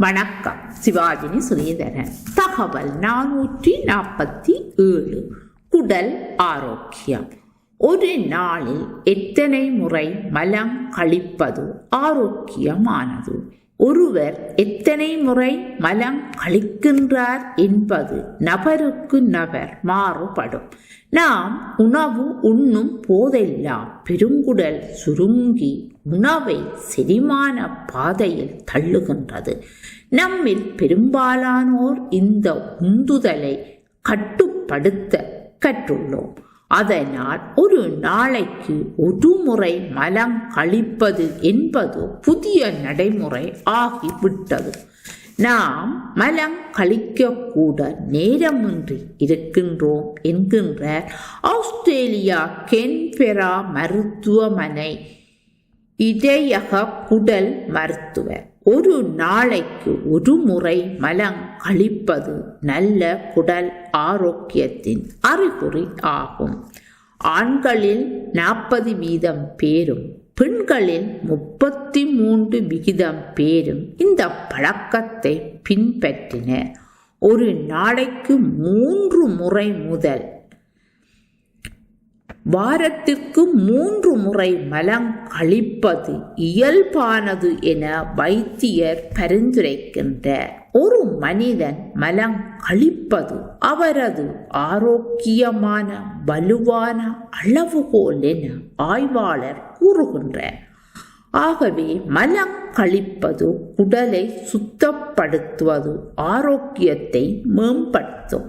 வணக்கம். சிவாஜினி சுரீதரன். தகவல் 447. குடல் ஆரோக்கியம். ஒரு நாளில் எத்தனை முறை மலம் கழிப்பது ஆரோக்கியமானது? ஒருவர் எத்தனை முறை மலம் கழிக்கின்றார் என்பது நபருக்கு நபர் மாறுபடும். நாம் உணவு உண்ணும் போதெல்லாம் பெருங்குடல் சுருங்கி உணவை செரிமான பாதையில் தள்ளுகின்றது. நம்மில் பெரும்பாலானோர் இந்த உந்துதலை கட்டுப்படுத்த கற்றுள்ளோம். அதனால் ஒரு நாளைக்கு ஒரு முறை மலம் கழிப்பது என்பது புதிய நடைமுறை ஆகிவிட்டது. நாம் மலம் கழிக்க கூட நேரமின்றி இருக்கின்றோம் என்கின்ற ஆஸ்திரேலியா கேன்பெரா மருத்துவமனை இடையக குடல் மருத்துவர் ஒரு நாளைக்கு ஒரு முறை மலம் கழிப்பது நல்ல குடல் ஆரோக்கியத்தின் அறிகுறி ஆகும். ஆண்களில் 40% பேரும் பெண்களில் 33% பேரும் இந்த பழக்கத்தை பின்பற்றினர். ஒரு நாளைக்கு 3 முறை முதல் வாரத்திற்கு 3 முறை மலம் கழிப்பது இயல்பானது என வைத்தியர் பரிந்துரைக்கின்றார். ஒரு மனிதன் மலம் கழிப்பது அவரது ஆரோக்கியமான வலுவான அளவுகோல் என ஆய்வாளர் கூறுகின்றார். ஆகவே மலம் கழிப்பது குடலை சுத்தப்படுத்துவது, ஆரோக்கியத்தை மேம்படுத்தும்.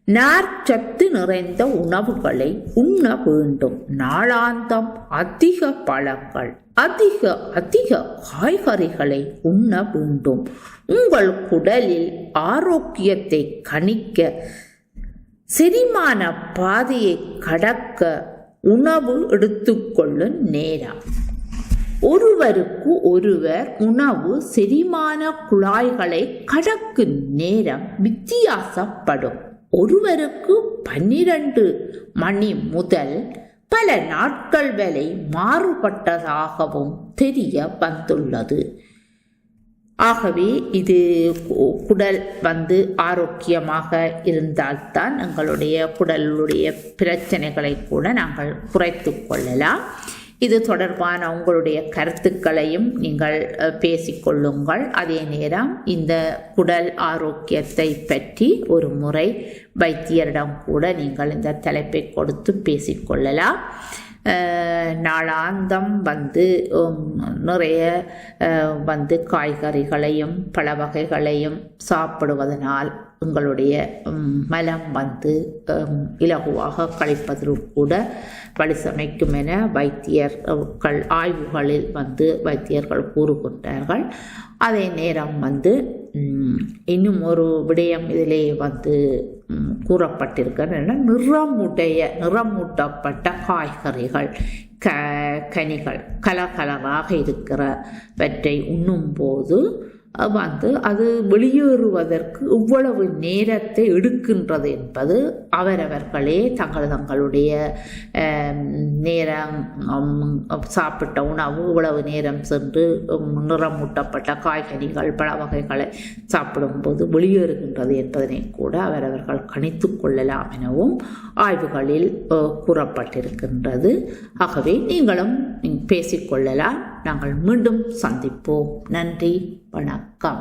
நார்ச்சத்து நிறைந்த உணவுகளை உண்ண வேண்டும். நாளாந்தம் அதிக பழங்கள், அதிக காய்கறிகளை உண்ண வேண்டும். உங்கள் குடலில் ஆரோக்கியத்தை கணிக்க, செரிமான பாதையை கடக்க உணவு எடுத்துக்கொள்ளும் நேரம். ஒருவருக்கு ஒருவர் உணவு செரிமான குழாய்களை கடக்கும் நேரம் வித்தியாசப்படும். ஒருவருக்கு 12 மணி முதல் பல நாட்கள் வரை மாறுபட்டதாகவும் தெரிய வந்துள்ளது. ஆகவே இது குடல் ஆரோக்கியமாக இருந்தால்தான் எங்களுடைய குடலுடைய பிரச்சனைகளை கூட நாங்கள் குறைத்து கொள்ளலாம். இது தொடர்பான உங்களுடைய கருத்துக்களையும் நீங்கள் பேசிக்கொள்ளுங்கள். அதே நேரம் இந்த குடல் ஆரோக்கியத்தை பற்றி ஒரு முறை வைத்தியரிடம் கூட நீங்கள் இந்த தலைப்பை கொடுத்து பேசிக்கொள்ளலாம். நாளாந்தம் நிறைய காய்கறிகளையும் பழ வகைகளையும் சாப்பிடுவதனால் உங்களுடைய மலம் இலகுவாக கழிப்பதற்கு கூட வழி சமைக்கும் என வைத்தியர்கள் ஆய்வுகளில் வைத்தியர்கள் கூறுகின்றார்கள். அதே நேரம் இன்னும் ஒரு விடயம் இதிலே கூறப்பட்டிருக்கின்றன. நிறமூட்டப்பட்ட காய்கறிகள், கனிகள் கலகலராக இருக்கிறவற்றை உண்ணும்போது அது வெளியேறுவதற்கு இவ்வளவு நேரத்தை எடுக்கின்றது என்பது அவரவர்களே தங்களுடைய நேரம் சாப்பிட்ட உணவு இவ்வளவு நேரம் சென்று நிறமூட்டப்பட்ட காய்கறிகள் பழ வகைகளை சாப்பிடும்போது வெளியேறுகின்றது என்பதனை கூட அவரவர்கள் கணித்து கொள்ளலாம் எனவும் ஆய்வுகளில் கூறப்பட்டிருக்கின்றது. ஆகவே நீங்களும் பேசிக்கொள்ளலாம். நாங்கள் மீண்டும் சந்திப்போம். நன்றி, வணக்கம்.